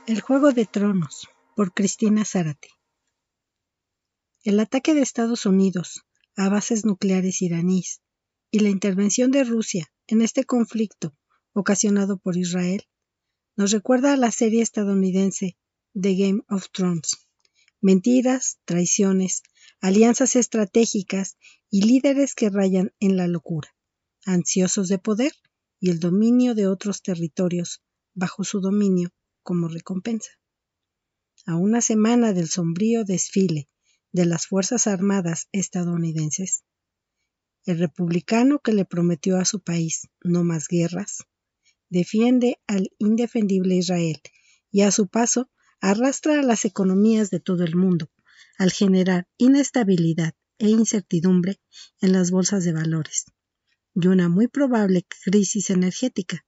El Juego de Tronos, por Cristina Zárate. El ataque de Estados Unidos a bases nucleares iraníes y la intervención de Rusia en este conflicto ocasionado por Israel nos recuerda a la serie estadounidense The Game of Thrones. Mentiras, traiciones, alianzas estratégicas y líderes que rayan en la locura, ansiosos de poder y el dominio de otros territorios bajo su dominio como recompensa. A una semana del sombrío desfile de las Fuerzas Armadas estadounidenses, el republicano que le prometió a su país no más guerras, defiende al indefendible Israel y a su paso arrastra a las economías de todo el mundo al generar inestabilidad e incertidumbre en las bolsas de valores y una muy probable crisis energética,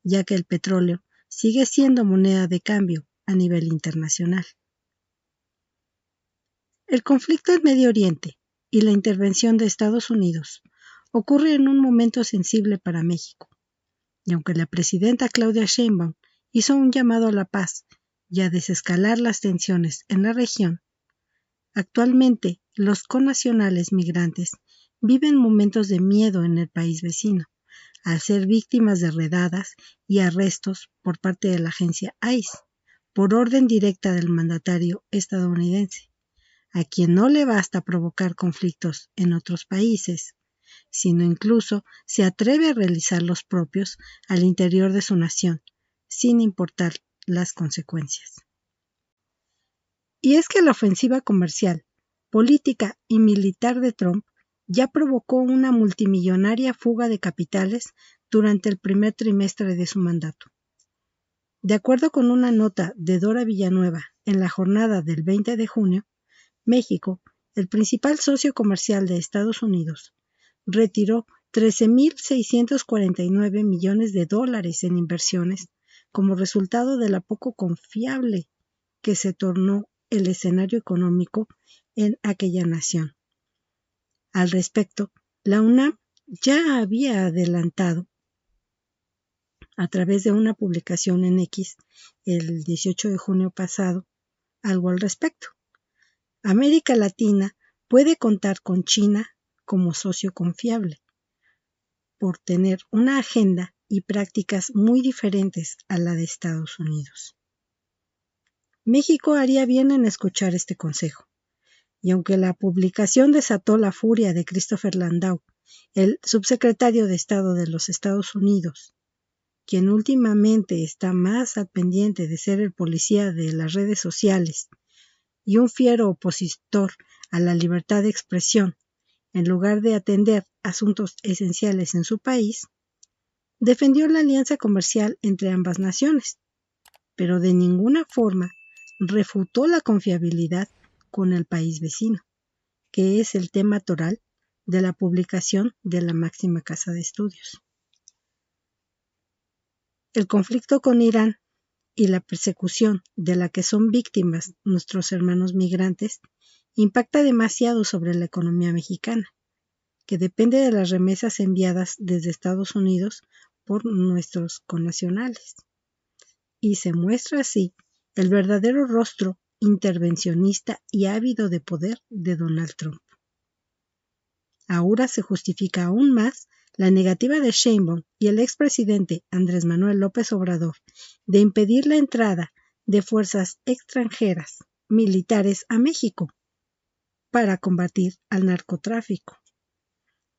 ya que el petróleo sigue siendo moneda de cambio a nivel internacional. El conflicto en Medio Oriente y la intervención de Estados Unidos ocurre en un momento sensible para México, y aunque la presidenta Claudia Sheinbaum hizo un llamado a la paz y a desescalar las tensiones en la región, actualmente los connacionales migrantes viven momentos de miedo en el país vecino, al ser víctimas de redadas y arrestos por parte de la agencia ICE, por orden directa del mandatario estadounidense, a quien no le basta provocar conflictos en otros países, sino incluso se atreve a realizar los propios al interior de su nación, sin importar las consecuencias. Y es que la ofensiva comercial, política y militar de Trump ya provocó una multimillonaria fuga de capitales durante el primer trimestre de su mandato. De acuerdo con una nota de Dora Villanueva en la jornada del 20 de junio, México, el principal socio comercial de Estados Unidos, retiró 13.649 millones de dólares en inversiones como resultado de la poco confiable que se tornó el escenario económico en aquella nación. Al respecto, la UNAM ya había adelantado a través de una publicación en X el 18 de junio pasado algo al respecto. América Latina puede contar con China como socio confiable, por tener una agenda y prácticas muy diferentes a la de Estados Unidos. México haría bien en escuchar este consejo, y aunque la publicación desató la furia de Christopher Landau, el subsecretario de Estado de los Estados Unidos, quien últimamente está más al pendiente de ser el policía de las redes sociales y un fiero opositor a la libertad de expresión, en lugar de atender asuntos esenciales en su país, defendió la alianza comercial entre ambas naciones, pero de ninguna forma refutó la confiabilidad con el país vecino, que es el tema toral de la publicación de la máxima casa de estudios. El conflicto con Irán y la persecución de la que son víctimas nuestros hermanos migrantes impacta demasiado sobre la economía mexicana, que depende de las remesas enviadas desde Estados Unidos por nuestros connacionales. Y se muestra así el verdadero rostro intervencionista y ávido de poder de Donald Trump. Ahora se justifica aún más la negativa de Sheinbaum y el expresidente Andrés Manuel López Obrador de impedir la entrada de fuerzas extranjeras militares a México para combatir al narcotráfico,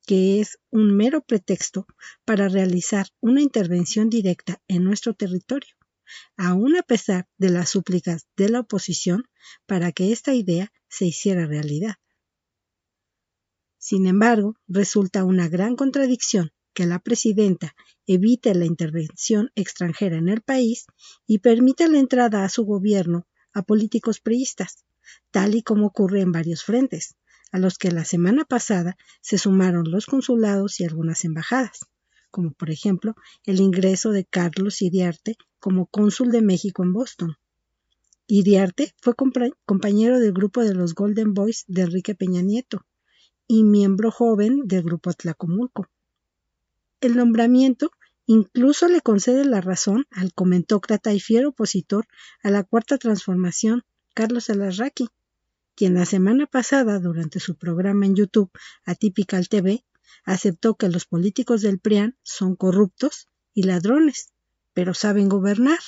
que es un mero pretexto para realizar una intervención directa en nuestro territorio, aun a pesar de las súplicas de la oposición para que esta idea se hiciera realidad. Sin embargo, resulta una gran contradicción que la presidenta evite la intervención extranjera en el país y permita la entrada a su gobierno a políticos priistas, tal y como ocurre en varios frentes, a los que la semana pasada se sumaron los consulados y algunas embajadas, como por ejemplo el ingreso de Carlos Iriarte como cónsul de México en Boston. Iriarte fue compañero del grupo de los Golden Boys de Enrique Peña Nieto y miembro joven del grupo Tlacomulco. El nombramiento Incluso le concede la razón al comentócrata y fiero opositor a la Cuarta Transformación, Carlos Alarraqui, quien la semana pasada, durante su programa en YouTube Atypical TV, aceptó que los políticos del PRIAN son corruptos y ladrones, pero saben gobernar.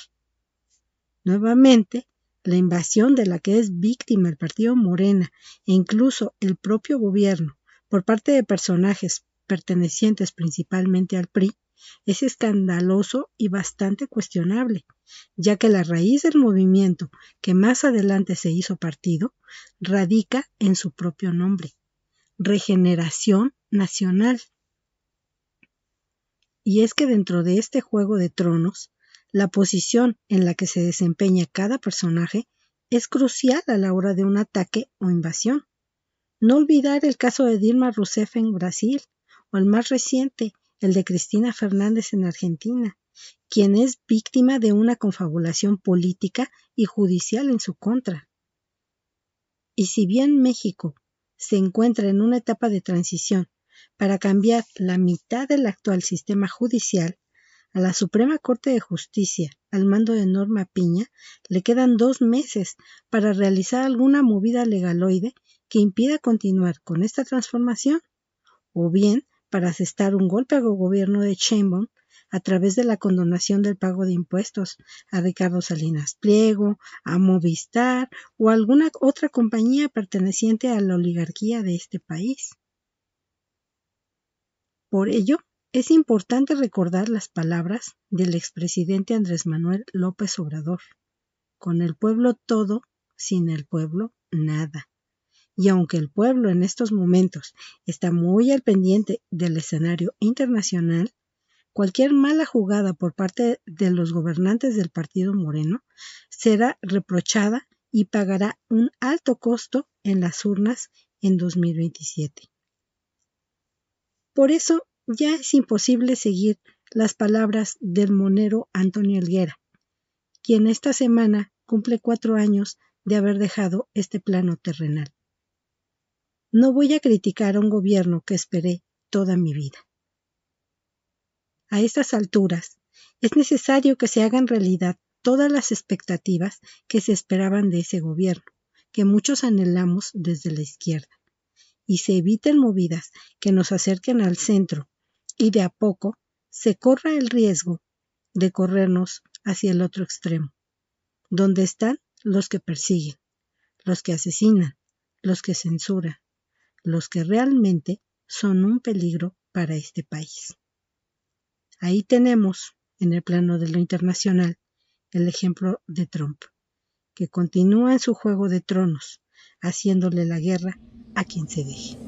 Nuevamente, la invasión de la que es víctima el partido Morena e incluso el propio gobierno por parte de personajes pertenecientes principalmente al PRI es escandaloso y bastante cuestionable, ya que la raíz del movimiento que más adelante se hizo partido radica en su propio nombre, Regeneración Nacional. Y es que dentro de este juego de tronos, la posición en la que se desempeña cada personaje es crucial a la hora de un ataque o invasión. No olvidar el caso de Dilma Rousseff en Brasil, o el más reciente, el de Cristina Fernández en Argentina, quien es víctima de una confabulación política y judicial en su contra. Y si bien México se encuentra en una etapa de transición para cambiar la mitad del actual sistema judicial, a la Suprema Corte de Justicia, al mando de Norma Piña, le quedan 2 meses para realizar alguna movida legaloide que impida continuar con esta transformación, o bien para asestar un golpe al gobierno de Sheinbaum a través de la condonación del pago de impuestos a Ricardo Salinas Pliego, a Movistar o a alguna otra compañía perteneciente a la oligarquía de este país. Por ello, es importante recordar las palabras del expresidente Andrés Manuel López Obrador: con el pueblo todo, sin el pueblo nada. Y aunque el pueblo en estos momentos está muy al pendiente del escenario internacional, cualquier mala jugada por parte de los gobernantes del partido Moreno será reprochada y pagará un alto costo en las urnas en 2027. Por eso ya es imposible seguir las palabras del monero Antonio Helguera, quien esta semana cumple 4 años de haber dejado este plano terrenal. No voy a criticar a un gobierno que esperé toda mi vida. A estas alturas, es necesario que se hagan realidad todas las expectativas que se esperaban de ese gobierno, que muchos anhelamos desde la izquierda, y se eviten movidas que nos acerquen al centro y de a poco se corra el riesgo de corrernos hacia el otro extremo, donde están los que persiguen, los que asesinan, los que censuran, los que realmente son un peligro para este país. Ahí tenemos, en el plano de lo internacional, el ejemplo de Trump, que continúa en su juego de tronos, haciéndole la guerra a quien se deje.